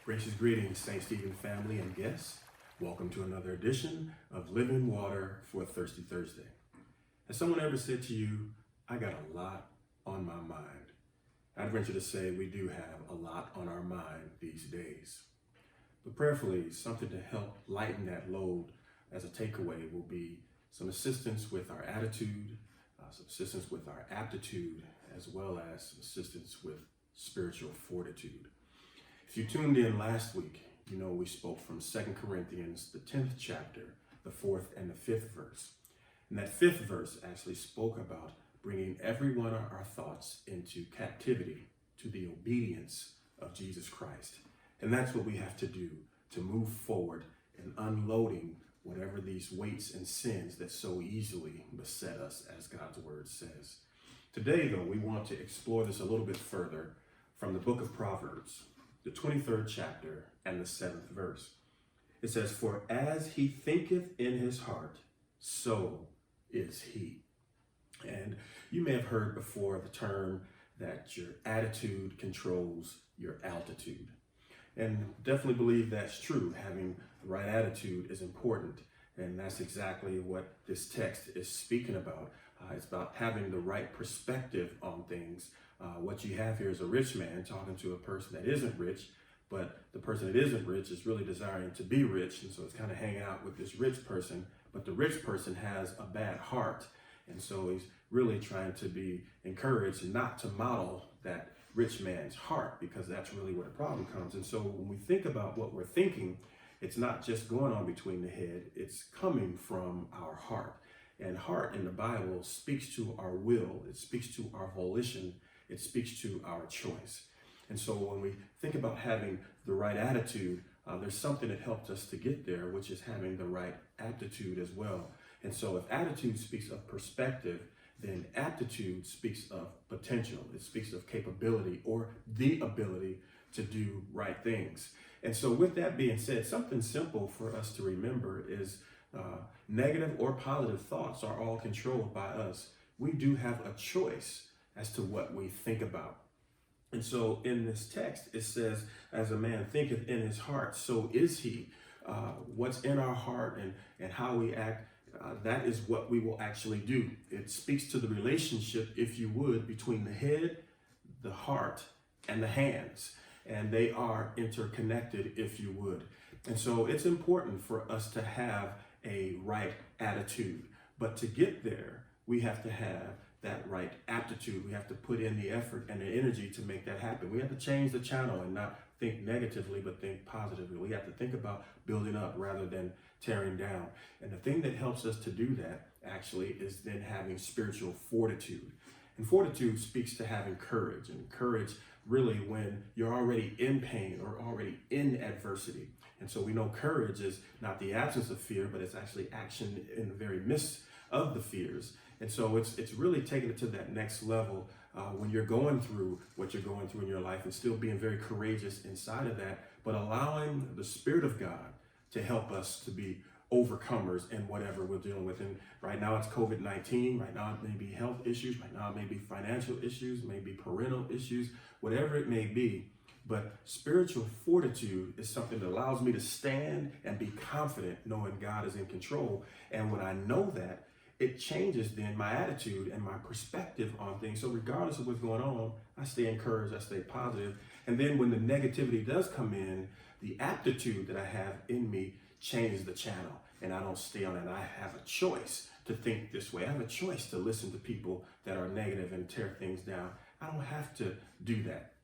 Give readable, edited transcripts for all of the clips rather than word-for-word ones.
Gracious greetings, St. Stephen family and guests. Welcome to another edition of Living Water for a Thirsty Thursday. Has someone ever said to you, I got a lot on my mind? I'd venture to say we do have a lot on our mind these days. But prayerfully, something to help lighten that load as a takeaway will be some assistance with our attitude, some assistance with our aptitude, as well as some assistance with spiritual fortitude. If you tuned in last week, you know we spoke from 2 Corinthians, the 10th chapter, the 4th and the 5th verse. And that 5th verse actually spoke about bringing every one of our thoughts into captivity to the obedience of Jesus Christ. And that's what we have to do to move forward in unloading whatever these weights and sins that so easily beset us, as God's word says. Today, though, we want to explore this a little bit further from the book of Proverbs, the 23rd chapter and the 7th verse. It says, "For as he thinketh in his heart, so is he." And you may have heard before the term that your attitude controls your altitude. And definitely believe that's true. Having the right attitude is important. And that's exactly what this text is speaking about. It's about having the right perspective on things. What you have here is a rich man talking to a person that isn't rich, but the person that isn't rich is really desiring to be rich. And so it's kind of hanging out with this rich person, but the rich person has a bad heart. And so he's really trying to be encouraged not to model that rich man's heart, because that's really where the problem comes. And so when we think about what we're thinking, it's not just going on between the head, it's coming from our heart. And heart in the Bible speaks to our will, it speaks to our volition, it speaks to our choice. And so when we think about having the right attitude, there's something that helps us to get there, which is having the right aptitude as well. And so if attitude speaks of perspective, then aptitude speaks of potential. It speaks of capability or the ability to do right things. And so with that being said, something simple for us to remember is negative or positive thoughts are all controlled by us. We do have a choice as to what we think about. And so in this text, it says, as a man thinketh in his heart, so is he. What's in our heart and how we act, that is what we will actually do. It speaks to the relationship, if you would, between the head, the heart, and the hands. And they are interconnected, if you would. And so it's important for us to have a right attitude. But to get there, we have to have that right aptitude. We have to put in the effort and the energy to make that happen. We have to change the channel and not think negatively, but think positively. We have to think about building up rather than tearing down. And the thing that helps us to do that actually is then having spiritual fortitude. And fortitude speaks to having courage, and courage really when you're already in pain or already in adversity. And so we know courage is not the absence of fear, but it's actually action in the very midst of the fears. And so it's really taking it to that next level when you're going through what you're going through in your life and still being very courageous inside of that, but allowing the Spirit of God to help us to be overcomers in whatever we're dealing with. And right now it's COVID-19, right now it may be health issues, right now it may be financial issues, maybe parental issues, whatever it may be. But spiritual fortitude is something that allows me to stand and be confident knowing God is in control. And when I know that, it changes then my attitude and my perspective on things. So regardless of what's going on, I stay encouraged, I stay positive. And then when the negativity does come in, the aptitude that I have in me changes the channel, and I don't stay on it. I have a choice to think this way. I have a choice to listen to people that are negative and tear things down. I don't have to do that.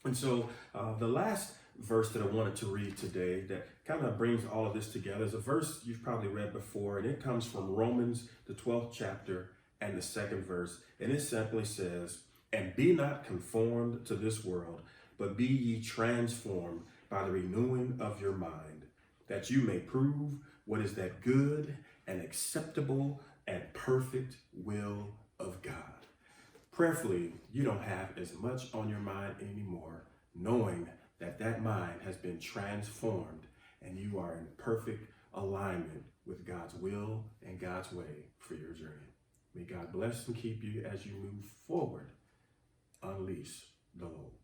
And so the last verse that I wanted to read today that kind of brings all of this together is a verse you've probably read before, and it comes from Romans, the 12th chapter and the 2nd verse. And it simply says, "And be not conformed to this world, but be ye transformed by the renewing of your mind, that you may prove what is that good and acceptable and perfect will of God." Prayerfully, you don't have as much on your mind anymore, knowing that that mind has been transformed and you are in perfect alignment with God's will and God's way for your journey. May God bless and keep you as you move forward. Unleash the load.